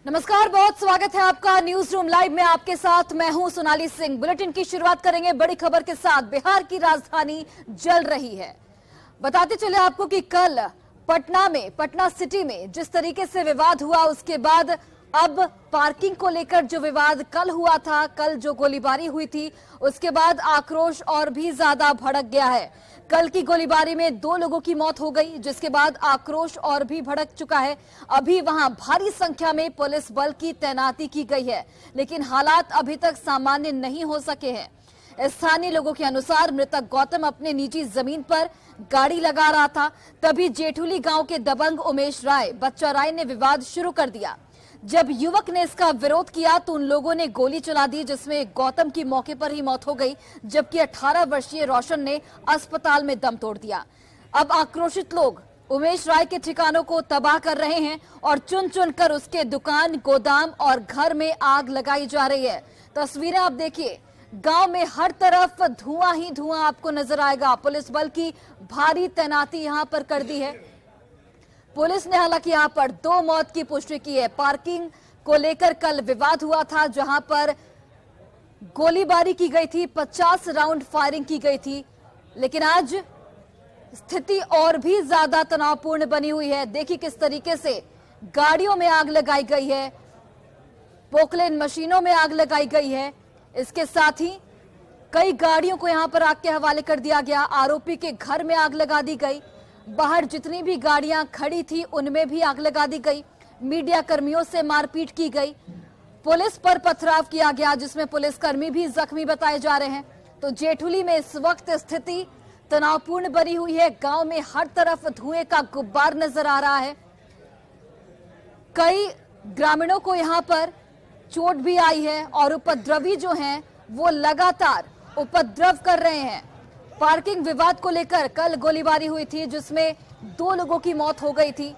नमस्कार, बहुत स्वागत है आपका न्यूज रूम लाइव में। आपके साथ मैं हूं सोनाली सिंह। बुलेटिन की शुरुआत करेंगे बड़ी खबर के साथ। बिहार की राजधानी जल रही है। बताते चले आपको कि कल पटना सिटी में जिस तरीके से विवाद हुआ, उसके बाद अब पार्किंग को लेकर जो विवाद कल हुआ था, कल जो गोलीबारी हुई थी, उसके बाद आक्रोश और भी ज्यादा भड़क गया है। कल की गोलीबारी में 2 लोगों की मौत हो गई, जिसके बाद आक्रोश और भी भड़क चुका है। अभी वहां भारी संख्या में पुलिस बल की तैनाती की गई है, लेकिन हालात अभी तक सामान्य नहीं हो सके हैं। स्थानीय लोगों के अनुसार मृतक गौतम अपने निजी जमीन पर गाड़ी लगा रहा था, तभी जेठुली गांव के दबंग उमेश राय, बच्चा राय ने विवाद शुरू कर दिया। जब युवक ने इसका विरोध किया तो उन लोगों ने गोली चला दी, जिसमें गौतम की मौके पर ही मौत हो गई, जबकि 18 वर्षीय रोशन ने अस्पताल में दम तोड़ दिया। अब आक्रोशित लोग उमेश राय के ठिकानों को तबाह कर रहे हैं और चुन चुन कर उसके दुकान, गोदाम और घर में आग लगाई जा रही है। तस्वीरें आप देखिए, गांव में हर तरफ धुआं ही धुआं आपको नजर आएगा। पुलिस बल की भारी तैनाती यहां पर कर दी है। पुलिस ने हालांकि यहां पर 2 मौत की पुष्टि की है। पार्किंग को लेकर कल विवाद हुआ था, जहां पर गोलीबारी की गई थी, 50 राउंड फायरिंग की गई थी, लेकिन आज स्थिति और भी ज्यादा तनावपूर्ण बनी हुई है। देखिए किस तरीके से गाड़ियों में आग लगाई गई है, पोकलेन मशीनों में आग लगाई गई है। इसके साथ ही कई गाड़ियों को यहां पर आग के हवाले कर दिया गया। आरोपी के घर में आग लगा दी गई, बाहर जितनी भी गाड़ियां खड़ी थी उनमें भी आग लगा दी गई। मीडिया कर्मियों से मारपीट की गई, पुलिस पर पथराव किया गया, जिसमें पुलिसकर्मी भी जख्मी बताए जा रहे हैं। तो जेठुली में इस वक्त स्थिति तनावपूर्ण बनी हुई है। गांव में हर तरफ धुएं का गुब्बार नजर आ रहा है। कई ग्रामीणों को यहां पर चोट भी आई है और उपद्रवी जो हैं वो लगातार उपद्रव कर रहे हैं। पार्किंग विवाद को लेकर कल गोलीबारी हुई थी, जिसमें 2 लोगों की मौत हो गई थी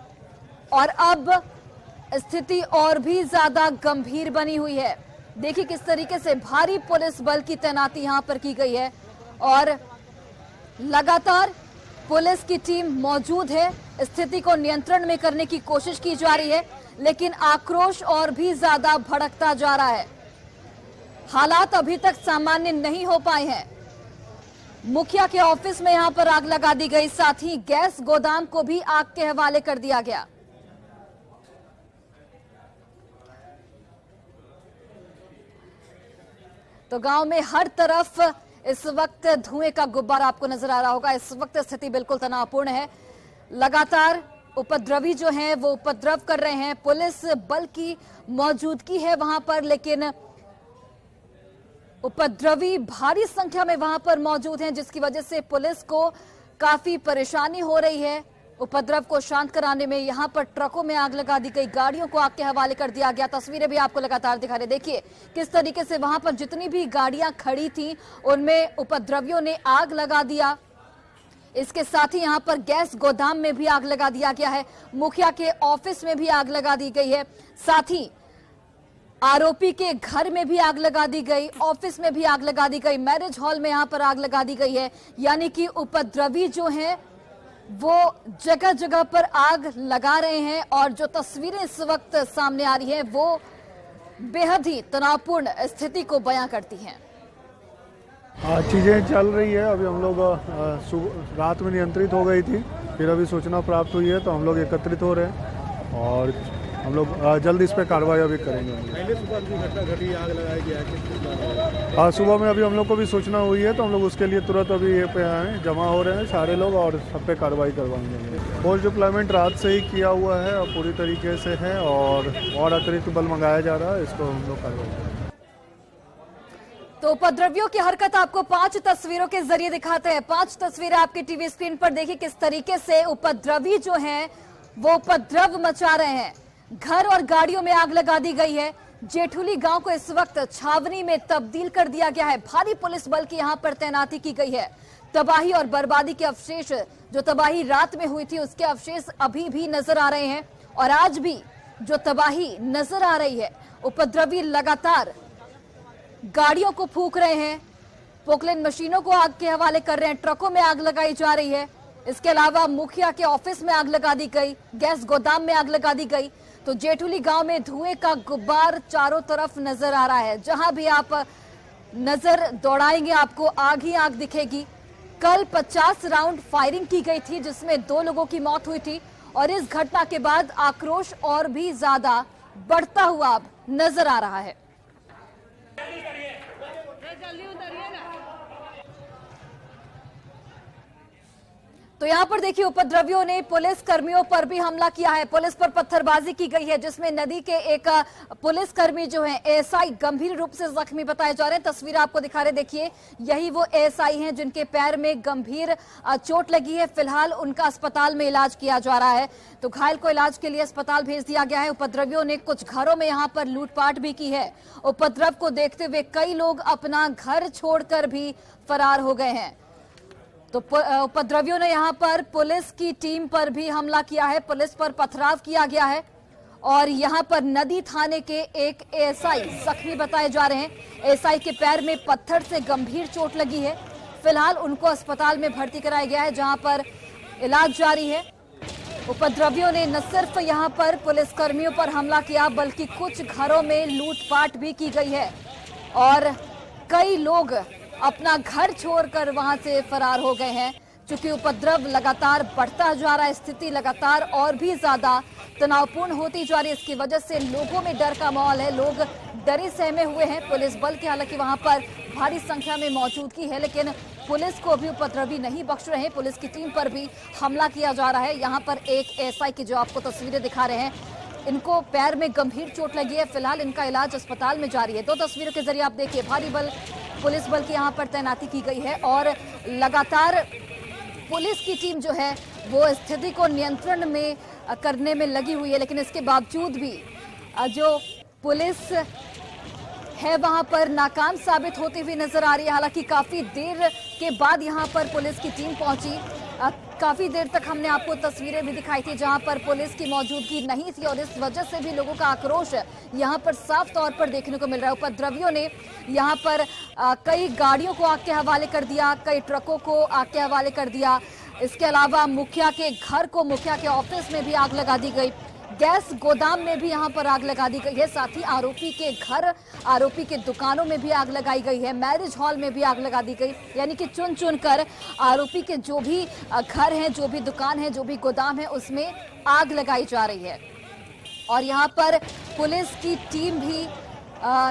और अब स्थिति और भी ज्यादा गंभीर बनी हुई है। देखिए किस तरीके से भारी पुलिस बल की तैनाती यहां पर की गई है और लगातार पुलिस की टीम मौजूद है। स्थिति को नियंत्रण में करने की कोशिश की जा रही है, लेकिन आक्रोश और भी ज्यादा भड़कता जा रहा है। हालात अभी तक सामान्य नहीं हो पाए हैं। मुखिया के ऑफिस में यहां पर आग लगा दी गई, साथ ही गैस गोदाम को भी आग के हवाले कर दिया गया। तो गांव में हर तरफ इस वक्त धुएं का गुब्बार आपको नजर आ रहा होगा। इस वक्त स्थिति बिल्कुल तनावपूर्ण है। लगातार उपद्रवी जो हैं वो उपद्रव कर रहे हैं। पुलिस बल की मौजूदगी है वहां पर, लेकिन उपद्रवी भारी संख्या में वहां पर मौजूद हैं, जिसकी वजह से पुलिस को काफी परेशानी हो रही है उपद्रव को शांत कराने में। यहां पर ट्रकों में आग लगा दी गई, गाड़ियों को आग के हवाले कर दिया गया। तस्वीरें भी आपको लगातार दिखा रहे। देखिए किस तरीके से वहां पर जितनी भी गाड़ियां खड़ी थी उनमें उपद्रवियों ने आग लगा दिया। इसके साथ ही यहां पर गैस गोदाम में भी आग लगा दिया गया है। मुखिया के ऑफिस में भी आग लगा दी गई है, साथ ही आरोपी के घर में भी आग लगा दी गई, ऑफिस में भी आग लगा दी गई, मैरिज हॉल में यहां पर आग लगा दी गई है। यानी कि उपद्रवी जो हैं वो जगह जगह पर आग लगा रहे हैं और जो तस्वीरें इस वक्त सामने आ रही हैं वो बेहद ही तनावपूर्ण स्थिति को बयां करती हैं। चीज़ें चल रही है। अभी हम लोग रात में नियंत्रित हो गई थी, फिर अभी सूचना प्राप्त हुई है तो हम लोग एकत्रित हो रहे हैं और हम लोग जल्द इस पर कार्रवाई अभी करेंगे। पहले सुबह की घटना घटी, आग लगाई गया। सुबह में अभी हम लोग को भी सूचना हुई है तो हम लोग उसके लिए तुरंत अभी ये पे आए, जमा हो रहे हैं सारे लोग और सब पे कार्रवाई करवाएंगे। फोर्स डिप्लॉयमेंट रात से ही किया हुआ है और पूरी तरीके से है और अतिरिक्त बल मंगाया जा रहा है, इसको हम लोग कार्रवाई करेंगे। तो उपद्रवियों की हरकत आपको 5 तस्वीरों के जरिए दिखाते हैं। 5 तस्वीरें आपकी टीवी स्क्रीन पर देखिए किस तरीके से उपद्रवी जो हैं वो उपद्रव मचा रहे हैं। घर और गाड़ियों में आग लगा दी गई है। जेठुली गांव को इस वक्त छावनी में तब्दील कर दिया गया है। भारी पुलिस बल की यहां पर तैनाती की गई है। तबाही और बर्बादी के अवशेष, जो तबाही रात में हुई थी उसके अवशेष अभी भी नजर आ रहे हैं और आज भी जो तबाही नजर आ रही है, उपद्रवी लगातार गाड़ियों को फूंक रहे हैं, पोकलेन मशीनों को आग के हवाले कर रहे हैं, ट्रकों में आग लगाई जा रही है। इसके अलावा मुखिया के ऑफिस में आग लगा दी गई, गैस गोदाम में आग लगा दी गई। तो जेठुली गांव में धुएं का गुब्बार चारों तरफ नजर आ रहा है। जहां भी आप नजर दौड़ाएंगे आपको आग ही आग दिखेगी। कल 50 राउंड फायरिंग की गई थी जिसमें 2 लोगों की मौत हुई थी और इस घटना के बाद आक्रोश और भी ज्यादा बढ़ता हुआ अब नजर आ रहा है। तो यहाँ पर देखिए उपद्रवियों ने पुलिस कर्मियों पर भी हमला किया है। पुलिस पर पत्थरबाजी की गई है जिसमें नदी के एक पुलिस कर्मी जो है एएसआई गंभीर रूप से जख्मी बताए जा रहे हैं। तस्वीर आपको दिखा रहे, देखिए यही वो एएसआई हैं जिनके पैर में गंभीर चोट लगी है। फिलहाल उनका अस्पताल में इलाज किया जा रहा है। तो घायल को इलाज के लिए अस्पताल भेज दिया गया है। उपद्रवियों ने कुछ घरों में यहाँ पर लूटपाट भी की है। उपद्रव को देखते हुए कई लोग अपना घर छोड़कर भी फरार हो गए हैं। तो उपद्रवियों ने यहां पर पुलिस की टीम पर भी हमला किया है। पुलिस पर पथराव किया गया है और यहां पर नदी थाने के एक एएसआई जख्मी बताए जा रहे हैं। एएसआई के पैर में पत्थर से गंभीर चोट लगी है। फिलहाल उनको अस्पताल में भर्ती कराया गया है जहां पर इलाज जारी है। उपद्रवियों ने न सिर्फ यहां पर पुलिस कर्मियों पर हमला किया बल्कि कुछ घरों में लूटपाट भी की गई है और कई लोग अपना घर छोड़कर वहां से फरार हो गए हैं। चूंकि उपद्रव लगातार बढ़ता जा रहा है, स्थिति लगातार और भी ज्यादा तनावपूर्ण होती जा रही है। इसकी वजह से लोगों में डर का माहौल है, लोग डरे सहमे हुए हैं। पुलिस बल की हालांकि वहां पर भारी संख्या में मौजूदगी है लेकिन पुलिस को भी उपद्रवी नहीं बख्श रहे। पुलिस की टीम पर भी हमला किया जा रहा है। यहाँ पर एक एएसआई की जो आपको तस्वीरें दिखा रहे हैं, इनको पैर में गंभीर चोट लगी है। फिलहाल इनका इलाज अस्पताल में जारी है। 2 तस्वीरों के जरिए आप देखिए भारी पुलिस बल की यहाँ पर तैनाती की गई है और लगातार पुलिस की टीम जो है वो स्थिति को नियंत्रण में करने में लगी हुई है। लेकिन इसके बावजूद भी जो पुलिस है वहां पर नाकाम साबित होती हुई नजर आ रही है। हालांकि काफी देर के बाद यहां पर पुलिस की टीम पहुंची। काफी देर तक हमने आपको तस्वीरें भी दिखाई थी जहां पर पुलिस की मौजूदगी नहीं थी और इस वजह से भी लोगों का आक्रोश यहां पर साफ तौर पर देखने को मिल रहा है। उपद्रवियों ने यहां पर कई गाड़ियों को आग के हवाले कर दिया, कई ट्रकों को आग के हवाले कर दिया। इसके अलावा मुखिया के घर को, मुखिया के ऑफिस में भी आग लगा दी गई। गैस गोदाम में भी यहां पर आग लगा दी गई है। साथ ही आरोपी के घर, आरोपी के दुकानों में भी आग लगाई गई है। मैरिज हॉल में भी आग लगा दी गई। यानी कि चुन चुन कर आरोपी के जो भी घर हैं, जो भी दुकान है, जो भी गोदाम है, उसमें आग लगाई जा रही है। और यहां पर पुलिस की टीम भी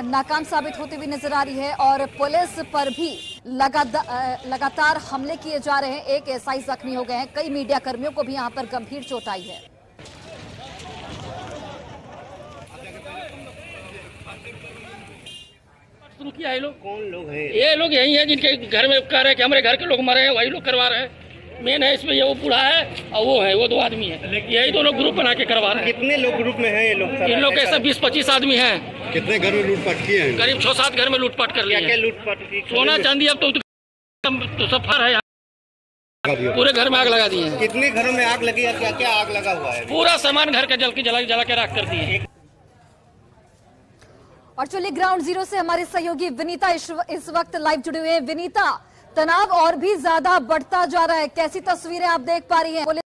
नाकाम साबित होती हुई नजर आ रही है और पुलिस पर भी लगातार हमले किए जा रहे हैं। एक एएसआई जख्मी हो गए हैं। कई मीडिया कर्मियों को भी यहाँ पर गंभीर चोट आई है। शुरू किया है लोग। कौन लोग हैं? ये लोग यही हैं जिनके घर में कह रहे हैं कि हमारे घर के लोग मरे हैं, वही लोग करवा रहे हैं। मेन है इसमें ये वो बूढ़ा है और वो है, वो 2 आदमी है। यही दोनों ग्रुप बना के करवा रहे हैं। कितने लोग ग्रुप में हैं ये लोग? इन लोग ऐसे 20-25 आदमी हैं। कितने घर में लूटपाट किए हैं? करीब 6-7 घर में लूटपाट कर लिया। क्या लूटपाट की? सोना चांदी अब तो सफर है। पूरे घर में आग लगा दी है। कितने घरों में आग लगी है? क्या क्या आग लगा हुआ है? पूरा सामान घर का जला के राख कर दिए। और चलिए ग्राउंड जीरो से हमारे सहयोगी विनीता इस वक्त लाइव जुड़े हुए हैं। विनीता, तनाव और भी ज्यादा बढ़ता जा रहा है, कैसी तस्वीरें आप देख पा रही हैं? पुलिस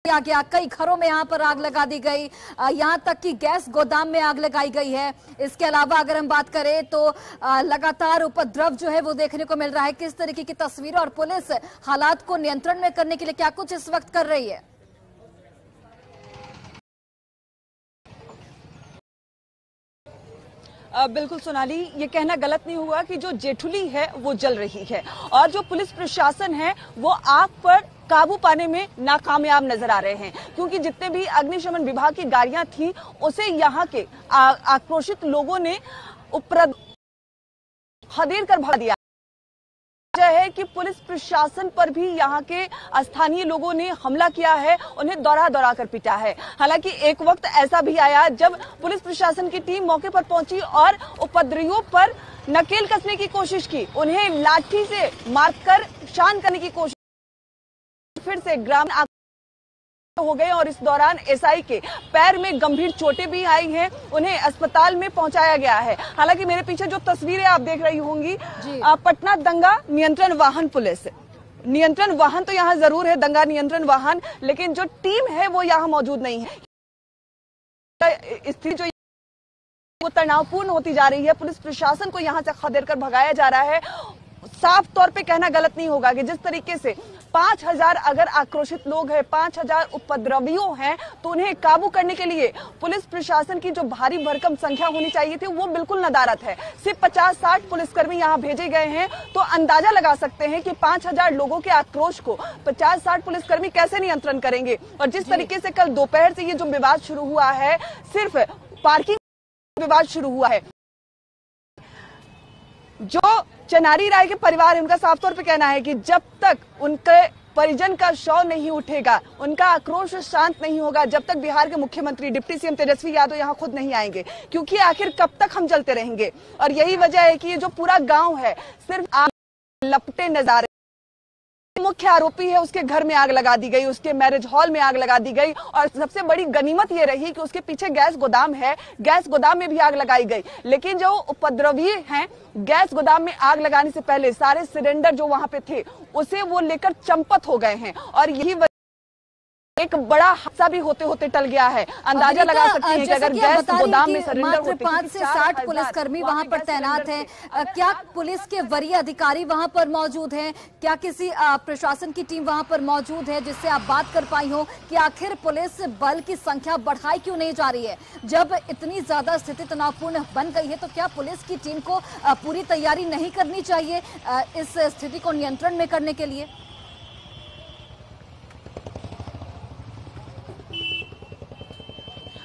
आ गया, कई घरों में यहाँ पर आग लगा दी गई, यहाँ तक कि गैस गोदाम में आग लगाई गई है। इसके अलावा अगर हम बात करें तो लगातार उपद्रव जो है वो देखने को मिल रहा है। किस तरीके की तस्वीर और पुलिस हालात को नियंत्रण में करने के लिए क्या कुछ इस वक्त कर रही है? बिल्कुल सोनाली, ये कहना गलत नहीं हुआ कि जो जेठुली है वो जल रही है और जो पुलिस प्रशासन है वो आग पर काबू पाने में नाकामयाब नजर आ रहे हैं, क्योंकि जितने भी अग्निशमन विभाग की गाड़ियां थी उसे यहाँ के आक्रोशित लोगों ने खदेड़ कर भगा दिया है कि पुलिस प्रशासन पर भी यहाँ के स्थानीय लोगों ने हमला किया है, उन्हें दौड़ा दौड़ा कर पीटा है। हालांकि एक वक्त ऐसा भी आया जब पुलिस प्रशासन की टीम मौके पर पहुंची और उपद्रवियों पर नकेल कसने की कोशिश की, उन्हें लाठी से मारकर शांत करने की कोशिश। फिर से ग्रामीण हो गए और इस दौरान एसआई के पैर में गंभीर चोटें भी आई हैं, उन्हें अस्पताल में पहुंचाया गया है। हालांकि मेरे पीछे जो तस्वीरें आप देख रही होंगी, पटना दंगा नियंत्रण वाहन पुलिस, नियंत्रण वाहन तो यहाँ जरूर है, दंगा नियंत्रण वाहन, लेकिन जो टीम है वो यहाँ मौजूद नहीं है। स्थिति जो वो तनावपूर्ण होती जा रही है, पुलिस प्रशासन को यहां से खदेड़ कर भगाया जा रहा है। साफ तौर पे कहना गलत नहीं होगा कि जिस तरीके से 5000 अगर आक्रोशित लोग हैं, 5000 उपद्रवियों हैं, तो उन्हें काबू करने के लिए पुलिस प्रशासन की जो भारी भरकम संख्या होनी चाहिए थी वो बिल्कुल नदारत है। सिर्फ 50-60 पुलिसकर्मी यहां भेजे गए हैं, तो अंदाजा लगा सकते हैं कि 5000 लोगों के आक्रोश को 50-60 पुलिसकर्मी कैसे नियंत्रण करेंगे। और जिस तरीके से कल दोपहर से ये जो विवाद शुरू हुआ है, सिर्फ पार्किंग विवाद शुरू हुआ है। जो चनारी राय के परिवार है, उनका साफ तौर पे कहना है कि जब तक उनके परिजन का शव नहीं उठेगा, उनका आक्रोश शांत नहीं होगा, जब तक बिहार के मुख्यमंत्री डिप्टी सीएम तेजस्वी यादव यहां खुद नहीं आएंगे, क्योंकि आखिर कब तक हम चलते रहेंगे। और यही वजह है कि ये जो पूरा गांव है सिर्फ आग लपटे नजारे। मुख्य आरोपी है, उसके घर में आग लगा दी गई, उसके मैरिज हॉल में आग लगा दी गई, और सबसे बड़ी गनीमत ये रही कि उसके पीछे गैस गोदाम है, गैस गोदाम में भी आग लगाई गई। लेकिन जो उपद्रवी हैं, गैस गोदाम में आग लगाने से पहले सारे सिलेंडर जो वहां पे थे उसे वो लेकर चंपत हो गए हैं, और यही एक बड़ा हादसा भी होते होते टल गया है। अंदाजा लगा सकते हैं कि अगर गैस गोदाम में सिलेंडर होते, 5 से 60 पुलिसकर्मी वहां पर तैनात हैं। क्या पुलिस के वरीय अधिकारी वहां पर मौजूद हैं? क्या किसी प्रशासन की टीम वहां पर मौजूद है जिससे आप बात कर पाई हो कि आखिर पुलिस बल की संख्या बढ़ाई क्यों नहीं जा रही है? जब इतनी ज्यादा स्थिति तनावपूर्ण बन गई है, तो क्या पुलिस की टीम को पूरी तैयारी नहीं करनी चाहिए इस स्थिति को नियंत्रण में करने के लिए?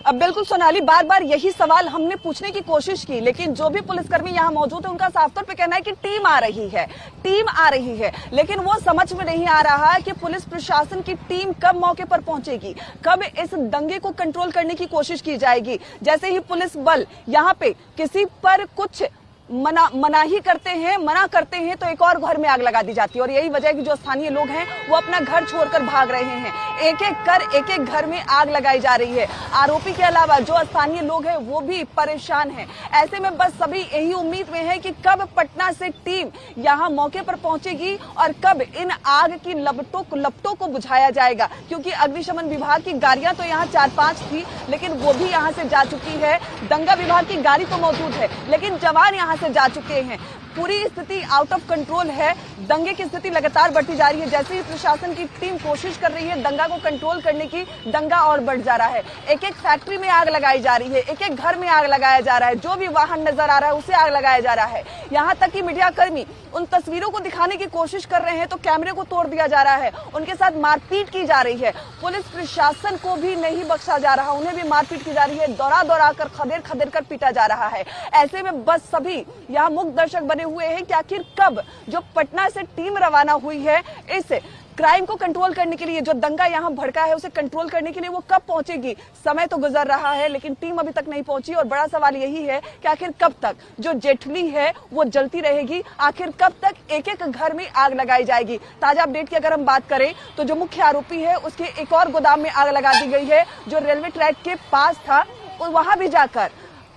अब बिल्कुल सोनाली, बार बार यही सवाल हमने पूछने की कोशिश की, लेकिन जो भी पुलिसकर्मी यहाँ मौजूद है उनका साफ तौर पे कहना है कि टीम आ रही है, लेकिन वो समझ में नहीं आ रहा है कि पुलिस प्रशासन की टीम कब मौके पर पहुंचेगी, कब इस दंगे को कंट्रोल करने की कोशिश की जाएगी। जैसे ही पुलिस बल यहाँ पे किसी पर कुछ मना करते हैं तो एक और घर में आग लगा दी जाती है। और यही वजह है कि जो स्थानीय लोग हैं वो अपना घर छोड़कर भाग रहे हैं। एक एक घर में आग लगाई जा रही है। आरोपी के अलावा जो स्थानीय लोग हैं वो भी परेशान हैं। ऐसे में बस सभी यही उम्मीद में है कि कब पटना से टीम यहाँ मौके पर पहुंचेगी और कब इन आग की लपटों को बुझाया जाएगा, क्योंकि अग्निशमन विभाग की गाड़ियां तो यहाँ 4-5 थी, लेकिन वो भी यहाँ से जा चुकी है। दंगा विभाग की गाड़ी तो मौजूद है, लेकिन जवान यहाँ से जा चुके हैं। पूरी स्थिति आउट ऑफ कंट्रोल है। दंगे की स्थिति लगातार बढ़ती जा रही है। जैसे ही प्रशासन की टीम कोशिश कर रही है दंगा को कंट्रोल करने की, दंगा और बढ़ जा रहा है। एक एक फैक्ट्री में आग लगाई जा रही है, एक एक घर में आग लगाया जा रहा है, जो भी वाहन नजर आ रहा है उसे आग लगाया जा रहा है। यहाँ तक कि मीडिया कर्मी उन तस्वीरों को दिखाने की कोशिश कर रहे हैं तो कैमरे को तोड़ दिया जा रहा है, उनके साथ मारपीट की जा रही है। पुलिस प्रशासन को भी नहीं बख्शा जा रहा, उन्हें भी मारपीट की जा रही है, दौड़ा कर खदेड़ कर पीटा जा रहा है। ऐसे में बस सभी यहाँ मुख्य दर्शक बने हुए हैं कि आखिर कब जो पटना से टीम रवाना हुई है इस क्राइम को कंट्रोल करने के लिए, जो दंगा यहाँ भड़का है उसे कंट्रोल करने के लिए, वो कब पहुंचेगी। समय तो गुजर रहा है लेकिन टीम अभी तक नहीं पहुंची। और बड़ा सवाल यही है कि आखिर कब तक जो जेठली है वो जलती रहेगी, आखिर कब तक एक एक घर में आग लगाई जाएगी। ताजा अपडेट की अगर हम बात करें तो जो मुख्य आरोपी है उसके एक और गोदाम में आग लगा दी गई है जो रेलवे ट्रैक के पास था, और वहां भी जाकर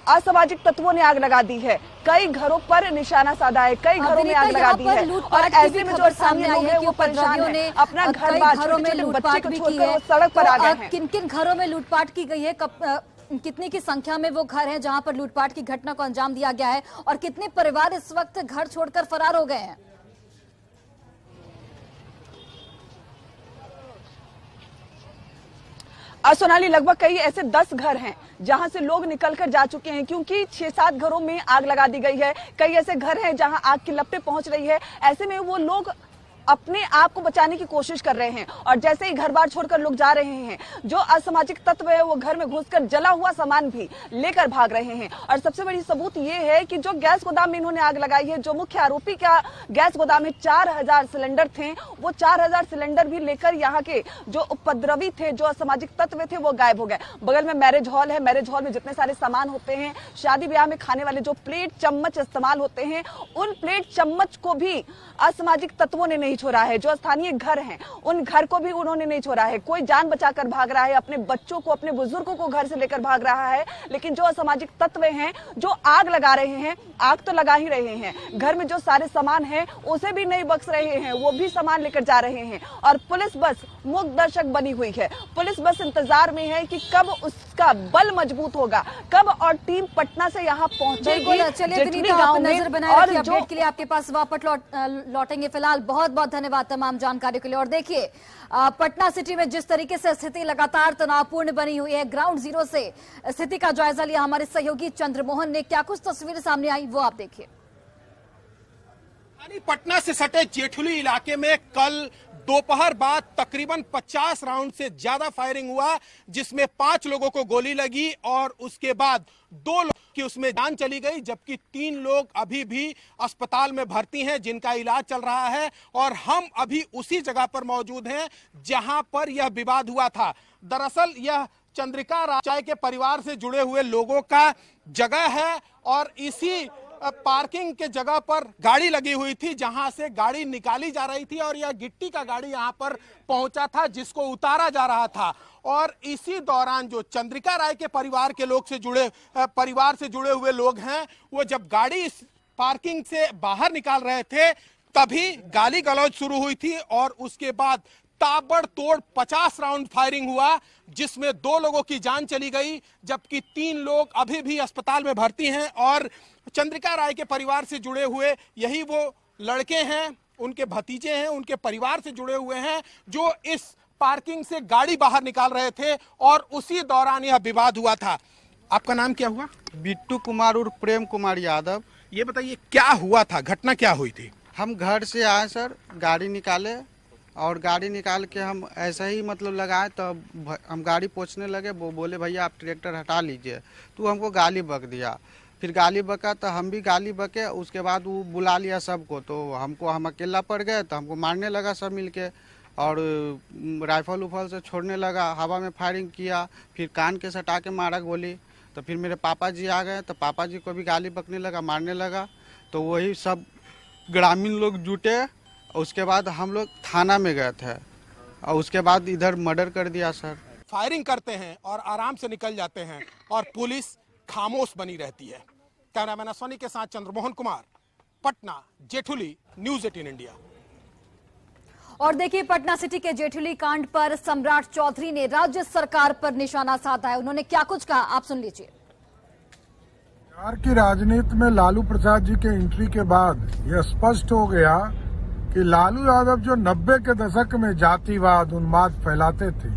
असामाजिक तत्वों ने आग लगा दी है। कई घरों पर निशाना साधा है, कई घरों में आग लगा दी है। और ऐसे में जो सामने लोग हैं वो परेशान हैं, अपना घर बार छोटे बच्चे को छोड़कर वो सड़क पर आ गए हैं। किन किन घरों में लूटपाट की गई है, कितनी की संख्या में वो घर हैं जहां पर लूटपाट की घटना को अंजाम दिया गया है, और कितने परिवार इस वक्त घर छोड़कर फरार हो गए हैं? सोनाली, लगभग कई ऐसे 10 घर हैं जहां से लोग निकलकर जा चुके हैं, क्योंकि 6-7 घरों में आग लगा दी गई है। कई ऐसे घर हैं जहां आग की लपटें पहुंच रही है। ऐसे में वो लोग अपने आप को बचाने की कोशिश कर रहे हैं, और जैसे ही घर बार छोड़कर लोग जा रहे हैं, जो असामाजिक तत्व है वो घर में घुसकर जला हुआ सामान भी लेकर भाग रहे हैं। और सबसे बड़ी सबूत ये है कि जो गैस गोदाम में इन्होंने आग लगाई है, जो मुख्य आरोपी का गैस गोदाम में 4000 सिलेंडर थे, वो 4000 सिलेंडर भी लेकर यहाँ के जो उपद्रवी थे, जो असामाजिक तत्व थे, वो गायब हो गए। बगल में मैरिज हॉल है, मैरिज हॉल में जितने सारे सामान होते हैं, शादी ब्याह में खाने वाले जो प्लेट चम्मच इस्तेमाल होते हैं, उन प्लेट चम्मच को भी असामाजिक तत्वों ने नहीं छोड़ा है। जो स्थानीय घर हैं उन घर को भी उन्होंने नहीं छोड़ा है। कोई जान बचाकर भाग रहा है, अपने बच्चों को, अपने बुजुर्गों को घर से लेकर भाग रहा है, लेकिन जो असामाजिक तत्व हैं जो आग लगा रहे हैं, आग तो लगा ही रहे हैं, घर में जो सारे सामान हैं उसे भी नहीं बख्श रहे हैं, वो भी सामान लेकर जा रहे हैं। और पुलिस बस मूक दर्शक बनी हुई है। पुलिस बस इंतजार में है कि कब उसका बल मजबूत होगा, कब और टीम पटना से यहाँ पहुंचेगी। चलिए विनीता, आप नजर बनाए रखिए, अपडेट के लिए आपके पास वापस लौटेंगे। फिलहाल बहुत बहुत धन्यवाद तमाम जानकारी के लिए। और देखिए पटना सिटी में जिस तरीके से स्थिति लगातार तनावपूर्ण बनी हुई है, ग्राउंड जीरो से स्थिति का जायजा लिया हमारे सहयोगी चंद्रमोहन ने। क्या कुछ तस्वीरें सामने आई वो आप देखिए। पटना से सटे जेठुली इलाके में कल दोपहर बाद तकरीबन 50 राउंड से ज्यादा फायरिंग हुआ, जिसमें 5 लोगों को गोली लगी और उसके बाद 2 लोग की उसमें जान चली गई, जबकि 3 लोग अभी भी अस्पताल में भर्ती हैं जिनका इलाज चल रहा है। और हम अभी उसी जगह पर मौजूद हैं जहां पर यह विवाद हुआ था। दरअसल यह चंद्रिका राय के परिवार से जुड़े हुए लोगों का जगह है और इसी पार्किंग के जगह पर गाड़ी लगी हुई थी जहां से गाड़ी निकाली जा रही थी और यह गिट्टी का गाड़ी यहां पर पहुंचा था जिसको उतारा जा रहा था। और इसी दौरान जो चंद्रिका राय के परिवार से जुड़े हुए लोग हैं, वो जब गाड़ी इस पार्किंग से बाहर निकाल रहे थे तभी गाली गलौज शुरू हुई थी और उसके बाद ताबड़तोड़ 50 राउंड फायरिंग हुआ, जिसमें 2 लोगों की जान चली गई, जबकि 3 लोग अभी भी अस्पताल में भर्ती हैं। और चंद्रिका राय के परिवार से जुड़े हुए यही वो लड़के हैं, उनके भतीजे हैं, उनके परिवार से जुड़े हुए हैं जो इस पार्किंग से गाड़ी बाहर निकाल रहे थे और उसी दौरान यह विवाद हुआ था। आपका नाम क्या हुआ? बिट्टू कुमार और प्रेम कुमार यादव। ये बताइए क्या हुआ था, घटना क्या हुई थी? हम घर से आए सर, गाड़ी निकाले और गाड़ी निकाल के हम ऐसा ही मतलब लगाए तो हम गाड़ी पहुंचने लगे। वो बोले भैया आप ट्रैक्टर हटा लीजिए, तो हमको गाली बक दिया। फिर गाली बका तो हम भी गाली बके, उसके बाद वो बुला लिया सबको, तो हम अकेला पड़ गए तो हमको मारने लगा सब मिलके और राइफल उफल से छोड़ने लगा, हवा में फायरिंग किया, फिर कान के सटा के मारा गोली। तो फिर मेरे पापा जी आ गए तो पापा जी को भी गाली बकने लगा, मारने लगा। तो वही सब ग्रामीण लोग जुटे, उसके बाद हम लोग थाना में गए थे और उसके बाद इधर मर्डर कर दिया सर। फायरिंग करते हैं और आराम से निकल जाते हैं और पुलिस खामोश बनी रहती है। कैमरामैन अश्वनी के साथ चंद्रमोहन कुमार, पटना, जेठुली, न्यूज़ 18 इंडिया। और देखिए पटना सिटी के जेठुली कांड पर सम्राट चौधरी ने राज्य सरकार पर निशाना साधा है। उन्होंने क्या कुछ कहा आप सुन लीजिए। बिहार की राजनीति में लालू प्रसाद जी के एंट्री के बाद यह स्पष्ट हो गया कि लालू यादव जो 90 के दशक में जातिवाद उन्माद फैलाते थे,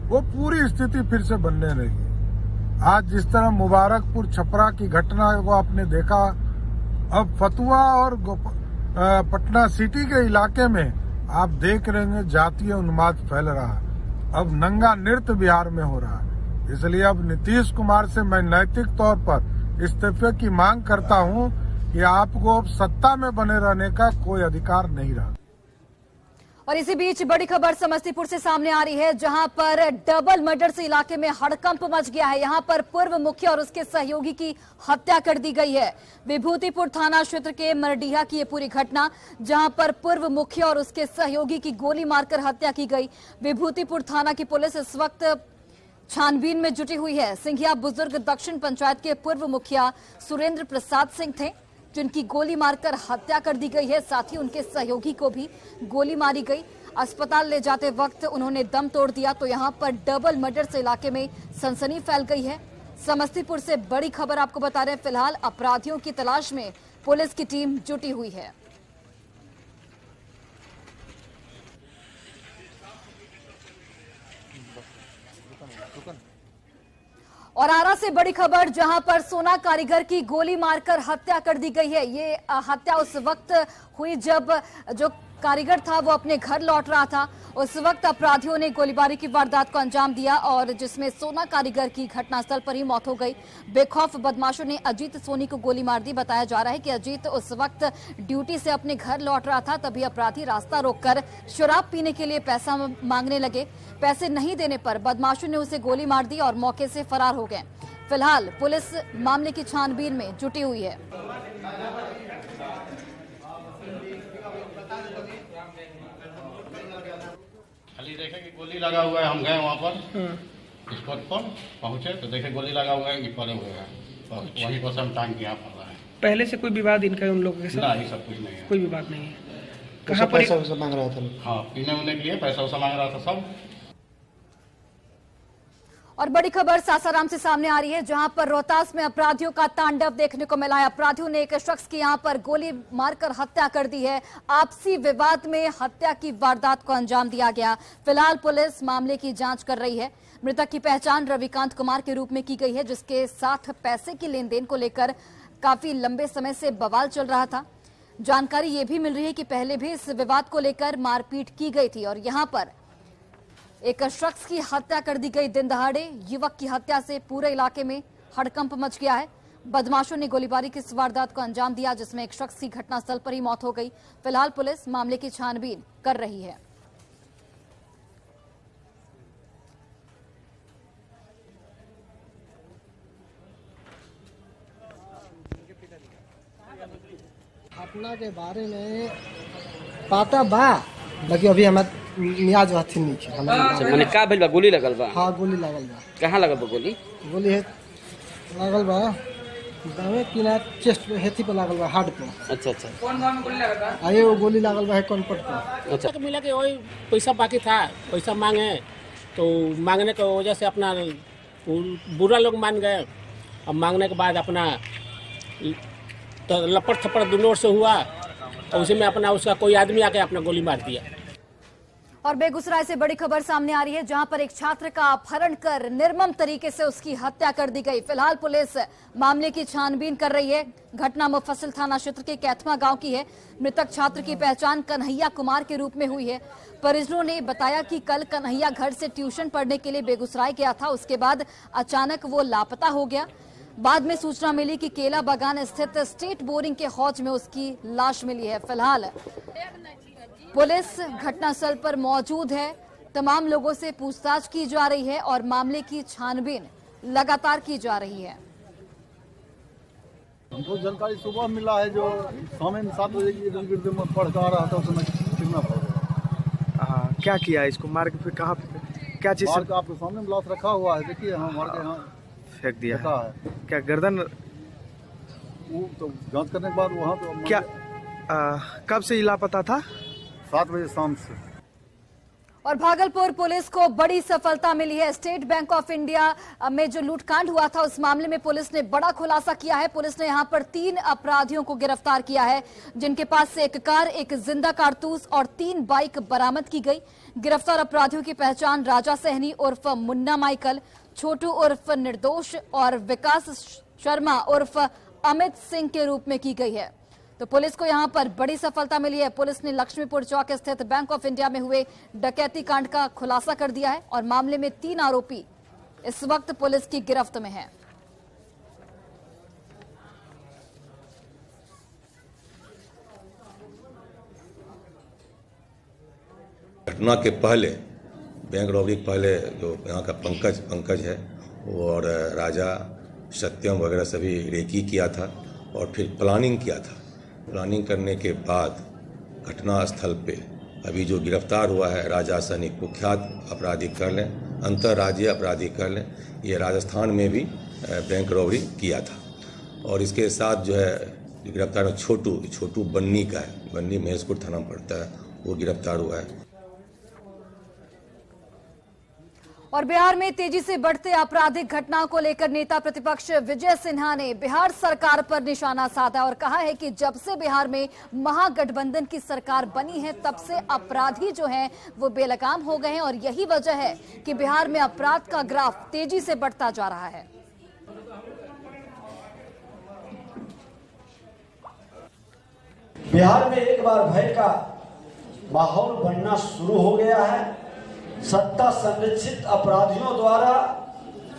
वो पूरी स्थिति फिर से बनने लगी। आज जिस तरह मुबारकपुर छपरा की घटना को आपने देखा, अब फतुहा और पटना सिटी के इलाके में आप देख रहे हैं जातीय उन्माद फैल रहा है। अब नंगा नृत्य बिहार में हो रहा है। इसलिए अब नीतीश कुमार से मैं नैतिक तौर पर इस्तीफे की मांग करता हूं कि आपको अब सत्ता में बने रहने का कोई अधिकार नहीं रहा। और इसी बीच बड़ी खबर समस्तीपुर से सामने आ रही है, जहां पर डबल मर्डर से इलाके में हड़कंप मच गया है। यहां पर पूर्व मुखिया और उसके सहयोगी की हत्या कर दी गई है। विभूतिपुर थाना क्षेत्र के मरडीहा की ये पूरी घटना, जहां पर पूर्व मुखिया और उसके सहयोगी की गोली मारकर हत्या की गई। विभूतिपुर थाना की पुलिस इस वक्त छानबीन में जुटी हुई है। सिंघिया बुजुर्ग दक्षिण पंचायत के पूर्व मुखिया सुरेंद्र प्रसाद सिंह थे, जिनकी गोली मारकर हत्या कर दी गई है। साथ ही उनके सहयोगी को भी गोली मारी गई। अस्पताल ले जाते वक्त उन्होंने दम तोड़ दिया। तो यहां पर डबल मर्डर से इलाके में सनसनी फैल गई है। समस्तीपुर से बड़ी खबर आपको बता रहे हैं। फिलहाल अपराधियों की तलाश में पुलिस की टीम जुटी हुई है। और आरा से बड़ी खबर, जहां पर सोना कारीगर की गोली मारकर हत्या कर दी गई है। ये हत्या उस वक्त हुई जब जो कारीगर था वो अपने घर लौट रहा था। उस वक्त अपराधियों ने गोलीबारी की वारदात को अंजाम दिया और जिसमें सोना कारीगर की घटनास्थल पर ही मौत हो गई। बेखौफ बदमाशों ने अजीत सोनी को गोली मार दी। बताया जा रहा है कि अजीत उस वक्त ड्यूटी से अपने घर लौट रहा था, तभी अपराधी रास्ता रोककर शराब पीने के लिए पैसा मांगने लगे। पैसे नहीं देने पर बदमाशों ने उसे गोली मार दी और मौके से फरार हो गए। फिलहाल पुलिस मामले की छानबीन में जुटी हुई है। खाली देखे कि गोली लगा हुआ है, हम गए वहाँ पर स्पॉट पर पहुँचे तो देखे गोली लगा हुआ है कि पड़े हुए हैं, वहीं पर हम टांग के यहाँ पड़ रहा है। पहले से कोई विवाद इनका उन लोगों के साथ? नहीं, सब कुछ नहीं है, कोई विवाद नहीं है। कहाँ पर पैसा मांग रहा था? हाँ, पीने उन्ने के लिए पैसा मांग रहा था सब। और बड़ी खबर सासाराम से सामने आ रही है, जहां पर रोहतास में अपराधियों का तांडव देखने को मिला है। अपराधियों ने एक शख्स की यहां पर गोली मारकर हत्या कर दी है। आपसी विवाद में हत्या की वारदात को अंजाम दिया गया। फिलहाल पुलिस मामले की जांच कर रही है। मृतक की पहचान रविकांत कुमार के रूप में की गई है, जिसके साथ पैसे की लेन देन को लेकर काफी लंबे समय से बवाल चल रहा था। जानकारी ये भी मिल रही है कि पहले भी इस विवाद को लेकर मारपीट की गई थी और यहां पर एक शख्स की हत्या कर दी गई दिन दहाड़े। युवक की हत्या से पूरे इलाके में हड़कंप मच गया है। बदमाशों ने गोलीबारी की इस वारदात को अंजाम दिया, जिसमें एक शख्स की घटनास्थल पर ही मौत हो गई। फिलहाल पुलिस मामले की छानबीन कर रही है। घटना के बारे में पता बा, बाकी अभी हमारे मियाज हथिन नहीं है। मैंने का भेल बा? गोली लगल बा? हाँ, गोली लगल बा। कहाँ लगल बा गोली? गोली है लगल बा दावे किना चेस्ट पे, हेथी पे लगल बा, हार्ट पे। अच्छा अच्छा। कौन गांव में गोली लगल बा? आये वो गोली लगल बा है कौनपट पे। अच्छा। तो मिला के वही पैसा बाकी था, पैसा मांगे तो मांगने की वजह से अपना बुरा लोग मान गए। अब मांगने के बाद अपना तो लपट थपड़ दोनों ओर से हुआ और उसी में अपना उसका कोई आदमी आके अपना गोली मार दिया। और बेगूसराय से बड़ी खबर सामने आ रही है, जहां पर एक छात्र का अपहरण कर निर्मम तरीके से उसकी हत्या कर दी गई। फिलहाल पुलिस मामले की छानबीन कर रही है। घटना मुफस्सिल थाना क्षेत्र के कैथमा गांव की है। मृतक छात्र की पहचान कन्हैया कुमार के रूप में हुई है। परिजनों ने बताया कि कल कन्हैया घर से ट्यूशन पढ़ने के लिए बेगूसराय गया था। उसके बाद अचानक वो लापता हो गया। बाद में सूचना मिली कि केला बागान स्थित स्टेट बोरिंग के हौज में उसकी लाश मिली है। फिलहाल पुलिस घटनास्थल पर मौजूद है। तमाम लोगों से पूछताछ की जा रही है और मामले की छानबीन लगातार की जा रही है। हमको जानकारी सुबह मिला है, जो शाम 7 बजे की इर्द-गिर्द में पढ़ कर आ रहा था, उसमें कितना पड़ा। क्या किया इसको? मार के फिर कहाँ, क्या चीज? मार का आपके सामने लाश रखा हुआ है, देखिए। हाँ, मार के यहाँ फेंक दिया है। क्या गर्दन? वो तो जांच करने के बाद वहाँ तो क्या कब से लापता था? 7 बजे शाम से। और भागलपुर पुलिस को बड़ी सफलता मिली है। स्टेट बैंक ऑफ इंडिया में जो लूटकांड हुआ था, उस मामले में पुलिस ने बड़ा खुलासा किया है। पुलिस ने यहां पर 3 अपराधियों को गिरफ्तार किया है, जिनके पास से एक कार, एक जिंदा कारतूस और 3 बाइक बरामद की गई। गिरफ्तार अपराधियों की पहचान राजा सहनी उर्फ मुन्ना माइकल, छोटू उर्फ निर्दोष और विकास शर्मा उर्फ अमित सिंह के रूप में की गई है। तो पुलिस को यहां पर बड़ी सफलता मिली है। पुलिस ने लक्ष्मीपुर चौक स्थित बैंक ऑफ इंडिया में हुए डकैती कांड का खुलासा कर दिया है और मामले में 3 आरोपी इस वक्त पुलिस की गिरफ्त में हैं। घटना के पहले, बैंक रॉबरी के पहले, जो यहाँ का पंकज है और राजा सत्यम वगैरह सभी रेकी किया था और फिर प्लानिंग किया था। प्लानिंग करने के बाद घटना स्थल पे अभी जो गिरफ्तार हुआ है राजा सहनी, कुख्यात अपराधी कर लें, अंतर्राज्यीय अपराधी कर लें, ये राजस्थान में भी बैंक रॉबरी किया था। और इसके साथ जो है गिरफ्तार छोटू बन्नी का है, बन्नी महेशपुर थाना में पड़ता है, वो गिरफ्तार हुआ है। और बिहार में तेजी से बढ़ते आपराधिक घटनाओं को लेकर नेता प्रतिपक्ष विजय सिन्हा ने बिहार सरकार पर निशाना साधा और कहा है कि जब से बिहार में महागठबंधन की सरकार बनी है, तब से अपराधी जो हैं वो बेलगाम हो गए हैं और यही वजह है कि बिहार में अपराध का ग्राफ तेजी से बढ़ता जा रहा है। बिहार में एक बार भय का माहौल बनना शुरू हो गया है। सत्ता संरक्षित अपराधियों द्वारा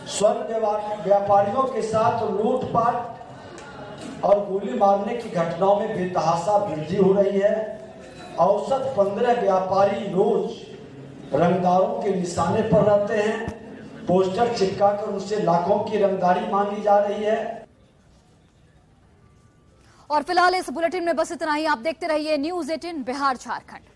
स्वर्ण व्यापारियों के साथ लूटपाट और गोली मारने की घटनाओं में बेतहाशा वृद्धि हो रही है। औसत 15 व्यापारी रोज रंगदारों के निशाने पर रहते हैं। पोस्टर चिपकाकर उनसे लाखों की रंगदारी मांगी जा रही है। और फिलहाल इस बुलेटिन में बस इतना ही। आप देखते रहिए न्यूज़ 18 बिहार झारखंड।